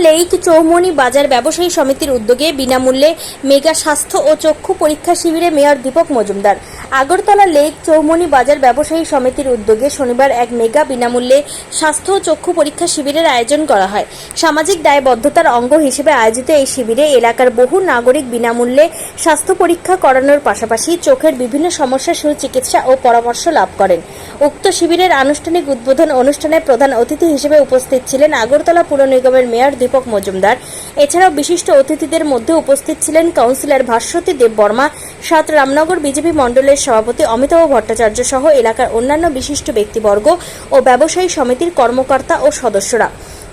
Lake Chaumoni বাজার ব্যবসায়ী সমিতির উদ্যোগে বিনামূল্যে মেগা স্বাস্থ্য ও চক্ষু পরীক্ষা শিবিরে মেয়র দীপক মজুমদার। আগরতলা লেইক চৌমনি বাজার ব্যবসায়ী সমিতির উদ্যোগে শনিবার এক মেগা বিনামূল্যে স্বাস্থ্য ও চক্ষু পরীক্ষা শিবিরের আয়োজন করা হয়। সামাজিক দায়বদ্ধতার অঙ্গ হিসেবে আয়োজিত এই শিবিরে এলাকার বহু নাগরিক বিনামূল্যে স্বাস্থ্য পরীক্ষা করানোর পাশাপাশি চোখের বিভিন্ন সমস্যার সুচিকিৎসা ও পরামর্শ লাভ করেন। উক্ত শিবিরের আনুষ্ঠানিক উদ্বোধন অনুষ্ঠানে প্রধান অতিথি হিসেবে উপস্থিত ছিলেন আগরতলা পুর নিগমের মেয়র দীপক মজুমদার। এছাড়াও বিশিষ্ট অতিথিদের মধ্যে উপস্থিত ছিলেন কাউন্সিলর ভাস্বতী দেববর্মা, ৭ রামনগর বিজেপি মণ্ডলের সভাপতি অমিতাভ ভট্টাচার্য সহ এলাকার অন্যান্য বিশিষ্ট ব্যক্তিবর্গ ও ব্যবসায়ী সমিতির কর্মকর্তা ও সদস্যরা।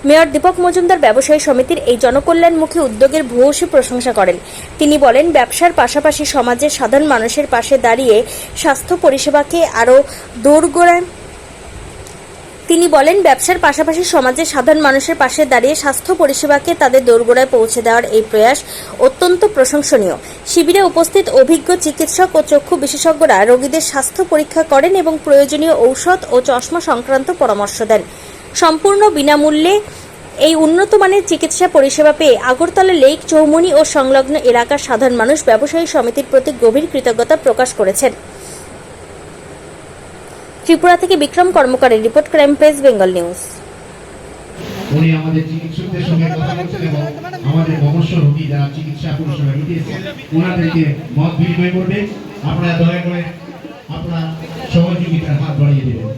মেয়র দীপক মজুমদার ব্যবসায়ী সমিতির এই জনকল্যাণমুখী উদ্যোগের ভূয়সী প্রশংসা করেন। তিনি বলেন, ব্যবসার পাশাপাশি সমাজের সাধারণ মানুষের পাশে দাঁড়িয়ে স্বাস্থ্য পরিষেবাকে আরও দোরগোড়ায় স্বাস্থ্য পরিষেবাকে তাদের দোরগোড়ায় পৌঁছে দেওয়ার এই প্রয়াস অত্যন্ত প্রশংসনীয়। শিবিরে উপস্থিত অভিজ্ঞ চিকিৎসক ও চক্ষু বিশেষজ্ঞরা রোগীদের স্বাস্থ্য পরীক্ষা করেন এবং প্রয়োজনীয় ঔষধ ও চশমা সংক্রান্ত পরামর্শ দেন। সম্পূর্ণ বিনামূল্যে এই উন্নত মানের চিকিৎসা পরিষেবা পেয়ে আগরতলা লেইক চৌমনি ও সংলগ্ন এলাকার সাধারণ মানুষ ব্যবসায়ী সমিতির প্রতি গভীর কৃতজ্ঞতা প্রকাশ করেছেন। ত্রিপুরা থেকে বিক্রম কর্মকারের report, crime press Bengal news. উনি আমাদের চিকিৎসকদের সঙ্গে কথা বলছেন এবং আমাদের অবশ্য রোগী যারা চিকিৎসা পরিষেবা নিতেছেন ওনাদেরকে মত বিনিময় করবে। আপনারা দয়া করে আপনার সহযোগিতার হাত বাড়িয়ে দেবেন।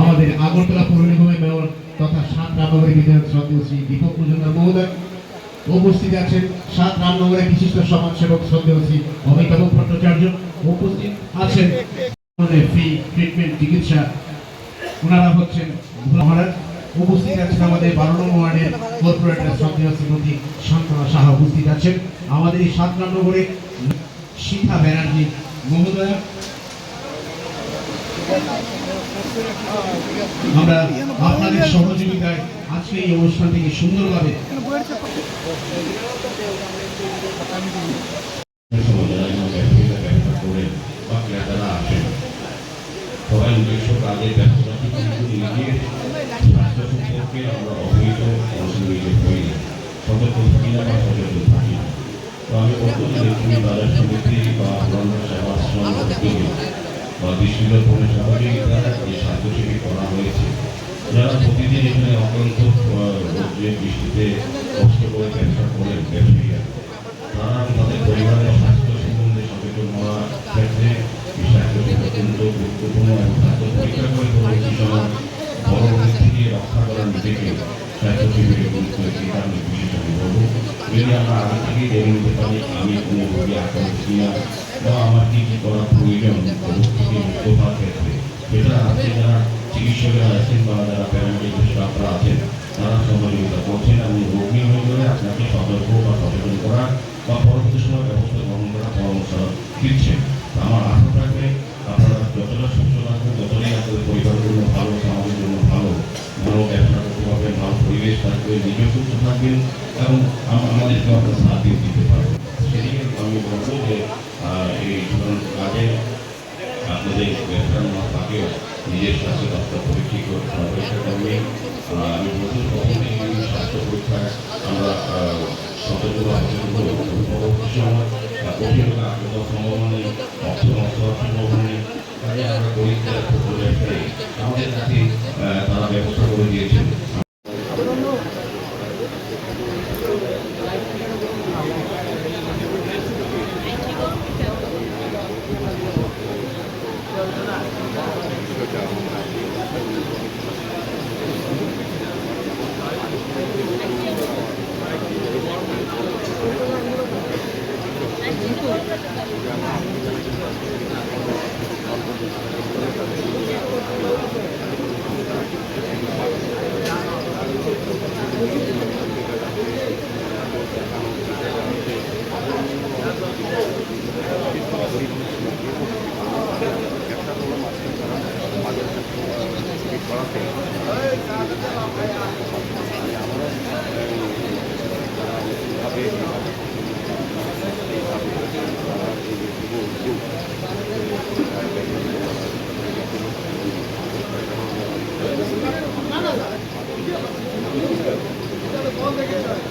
আমাদের আগরতলা পৌর নিগমের মেয়র তথা ৭ রামনগরের বিধায়ক শ্রদ্ধেয় শ্রী দীপক মজুমদার মহোদয় উপস্থিত আছেন। ৭ রামনগরের বিশিষ্ট সমাজসেবক শ্রদ্ধেয় শ্রী অমিতাভ ভট্টাচার্য উপস্থিত আছেন। ফ্রি ট্রিটমেন্ট চিকিৎসা ওনারা হচ্ছেন মহারাজ। উপস্থিত আছেন আমাদের 12 নম্বর ওয়ার্ডের কর্পোরেটর শ্রদ্ধেয় শ্রীমতী শান্তনা সাহা উপস্থিত আছেন। আমাদের এই ৭ নম্বরে শিখা ব্যানার্জি মহোদয়। আমরা আপনাদের সহযোগিতায় আজকে এই অনুষ্ঠানটিকে সুন্দরভাবে সবাই নিজস্ব কাজে ব্যস্ততা নিয়ে স্বাস্থ্য সম্পর্কে আমরা অবহিত হই, সতর্ক থাকি না বা সচেতন থাকি না। তো আমি বলবো যে তুমি বাজার সমিতি বা অন্যান্য সেবাশ্রম উদ্যোগে বা দৃষ্টিদর্পণের সহযোগিতা যে স্বাস্থ্য শিবির করা হয়েছে, যারা প্রতিদিন এখানে অক্লান্ত রোদ্রের বৃষ্টিতে কষ্ট করে ব্যবসা করেন ব্যবসায়ীরা, তারা তাদের পরিবারের স্বাস্থ্য সম্বন্ধে সচেতন হওয়ার ক্ষেত্রে অত্যন্ত গুরুত্বপূর্ণ এবং স্বাস্থ্য পরীক্ষা করে পরবর্তী সময় বড় রোগ থেকে রক্ষা করার নিজেকে স্বাস্থ্য শিবিরে গুরুত্ব দিতে আমি বিশেষভাবে বলব। যদি আমরা আগে থেকেই জেনে নিতে পারি আমি কোনো রোগী আক্রান্ত কিনা বা আমার কী কী করা প্রয়োজন রোগ থেকে মুক্ত হওয়ার ক্ষেত্রে, সেটা আজকে যারা চিকিৎসকেরা আছেন বা যারা প্যারামেডিক স্টাফরা আছেন তারা সহযোগিতা করছেন এবং রোগী হয়ে গেলে আপনাকে সতর্ক বা সচেতন করা বা পরবর্তী সময় ব্যবস্থা গ্রহণ করার পরামর্শ দিচ্ছেন। আমার আশা থাকবে আপনারা যতটা সুস্থ থাকবেন ততটাই আপনাদের পরিবারের জন্য ভালো, সমাজের জন্য ভালো, ভালো ব্যবসা করতে পারবেন, ভালো পরিবেশ থাকবে, নিজেও সুস্থ থাকবেন এবং আমাদেরকে আপনার সাহায্য দিতে পারবেন। সেদিকে আমি বলবো যে এই ধরনের কাজে আপনাদের ব্যবসার থাকেও নিজের স্বাস্থ্য দপ্তর পরীক্ষা করবে। আমি বলতে কখনই স্বাস্থ্য পরীক্ষায় আমরা সতর্ক বা সচেতন হব। পরবর্তী সময় কঠিন আগ্রহ সম্ভাবনা নেই, অর্থ নষ্ট হওয়ার সম্ভাবনা নেই। তাই আমরা পরীক্ষা আমাদের কাছে তারা ব্যবস্থা করে দিয়েছেন। বল দেখে